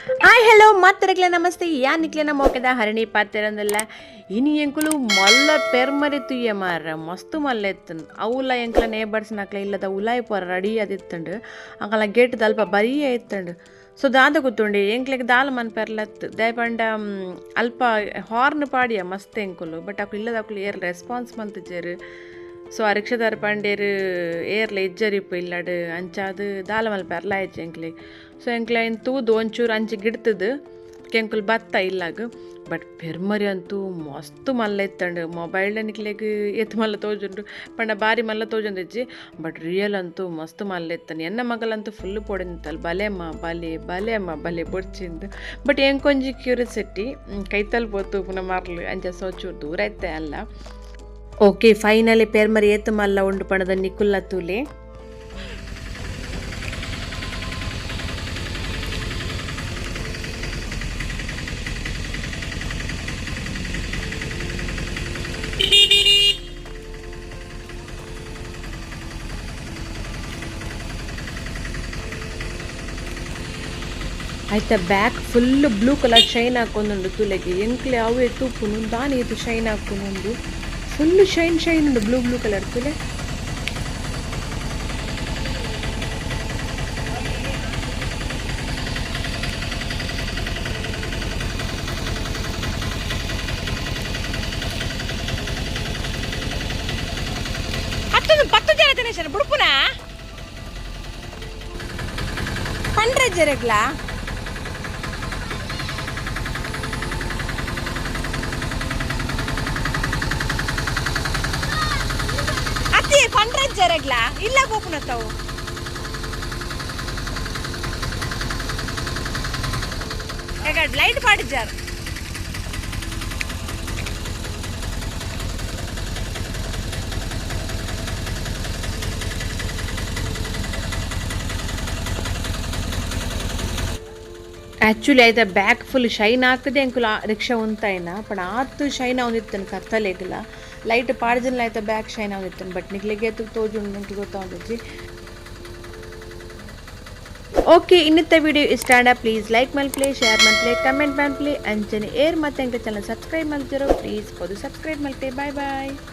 hi hello ಮಾತರಕ್ಲೆ ನಮಸ್ತೆ ಯಾ ನಿಕ್ಲೆನ ಮೋಕೆದ ಹರಣಿ ಪಾತೆರಂದಲ್ಲ ಇನಿ ಎಂಕುಲು ಮಲ್ಲ ಪೆರ್ಮರಿತು ಮಾರ ಮಸ್ತು ಮಲ್ಲ ಎತ್ತನ್ ಅವುಲ ಎಂಕಲ ನೇಬರ್ಸ್ ನಕ್ಲೆ ಇಲ್ಲದ ಉಲಾಯಿ ಪೋರ ರೆಡಿ ಅದಿತ್ತಂಡು ಅಂಕಲ ಗೇಟ್ ದಲ್ಪ ಬರೀ ಇತ್ತಂಡು ಸೊ ದಾದ ಕೂತ್ಕೊಂಡೆ ಎಂಕ್ಲೆಗ್ ದಾಲ್ ಮನ್ ಪೆರ್ಲತ್ತು ದಯಪಂಡ ಅಲ್ಪ ಹಾರ್ನ್ ಪಾಡಿಯ ಮಸ್ತ್ ಎಂಕುಲು ಬಟ್ ಅಕ್ಲು ಇಲ್ಲದ ಅಕ್ಲು ಏರ್ ರೆಸ್ಪಾನ್ಸ್ ಮಂತುಜೆರು ಸೊ ಆ ರಿಕ್ಷಾದಾರ ಪಂಡೇರು ಏರ್ಲ ಇಜ್ಜರಿಪ್ಪು ಇಲ್ಲಡು ಅಂಚಾದು ದಾಲ ಮಲ್ ಪೆರ್ಲ ಆಯ್ತು ಎಂಕ್ಲೆಗ್ ಸೊ ಎಂಕ್ಲ ಇನ್ನು ತೂದು ಒಂಚೂರು ಅಂಚಿ ಗಿಡ್ತದು ಕೆಂಕುಲ್ ಬತ್ತ ಇಲ್ಲಾಗ ಬಟ್ ಪೆರ್ಮರಿ ಅಂತೂ ಮಸ್ತ್ ಮಲ್ಲ ಇತ್ತಂಡು ಮೊಬೈಲ್ ನಿಕ್ಲೆಗ್ ಎತ್ತು ಮಲ್ಲ ತೋಜುಂಡು ಪಂಡ ಬಾರಿ ಮಲ್ಲ ತೋಜೊಂದಿಜ್ಜಿ ಬಟ್ ರಿಯಲ್ ಅಂತೂ ಮಸ್ತ್ ಮಲ್ಲ ಇತ್ತನು ಎನ್ನ ಮಗಲಂತೂ ಫುಲ್ ಪೊಡಿನಿತ್ತಲ್ಲ ಬಲೆಮ್ಮ ಬಲೆಮ್ಮ ಬಲೆ ಬೊಡ್ಚಿಂದು ಬಟ್ ಎಂಕೊಂಜಿ ಕ್ಯೂರಿಯಾಸಿಟಿ ಕೈತಲ್ ಪೋತು ಪುನಃ ಮರ್ಲು ಅಂಚ ಸೋಚೂರು ದೂರ ಐತೆ ಅಲ್ಲ ಓಕೆ ಫೈನಲಿ ಪೆರ್ಮರಿ ಏತು ಮಲ್ಲ ಉಂಡು ಪಣದ ನಿಕುಲ್ಲ ತೂಲೆ ಆಯ್ತಾ back full blue colour shine ಹಾಕೊಂಡುಂಡು ತುಲೆಗೆ ಎಂಕ್ಲೆ ಅವೇ ತೂಪುನು ದಾನಿ ಇದು ಶೈನ್ ಹಾಕೊಂಡುಂಡು ಫುಲ್ ಶೈನ್ ಉಂಡು ಬ್ಲೂ ಕಲರ್ ತುಲೆ ಪತ್ತು ಜನ ತಿನೇಶ ಬುಡುಪುನ ಪಂಡ್ರೆ ಜರಗ್ಲಾ ಜರಗ್ಲಾ ಇಲ್ಲ ಗೋಪುನತ್ತವು ಲೈಟ್ ಪಾಡಿಜಾರ್ ಆ್ಯಕ್ಚುಲಿ ಆಯ್ತಾ ಬ್ಯಾಕ್ ಫುಲ್ ಶೈನ್ ಆಗ್ತದೆ ಅಂಕುಲ ರಿಕ್ಷಾ ಉಂತಾಯಿನ ಪಣ ಆತು ಶೈನ್ ಅವನಿತ್ತನು ಕತ್ತಲೆಗ್ಲ ಲೈಟ್ ಪಾಡ್ಜನ್ ಆಯ್ತಾ ಬ್ಯಾಕ್ ಶೈನ್ ಅವನಿತ್ತನು ಬಟ್ ನಿಕ್ಲೆಗೆ ತೋಜುಂಡು ನಿಂಗೆ ಗೊತ್ತಾಗಿ ಓಕೆ ಇನ್ನಿತ್ತ ವಿಡಿಯೋ ಇಷ್ಟ ಪ್ಲೀಸ್ ಲೈಕ್ ಮಲ್ಪ್ಲೆ ಶೇರ್ ಮಲ್ಪ್ಲೆ ಕಮೆಂಟ್ ಮಲ್ಪ್ಲೆ ಅಂಚನೆ ಏರ್ ಮತ್ತೆ ಚಾನಲ್ ಸಬ್ಸ್ಕ್ರೈಬ್ ಮಲ್ತಿರೋ ಪ್ಲೀಸ್ ಪೋದು ಸಬ್ಸ್ಕ್ರೈಬ್ ಮಲ್ತೆ ಬಾಯ್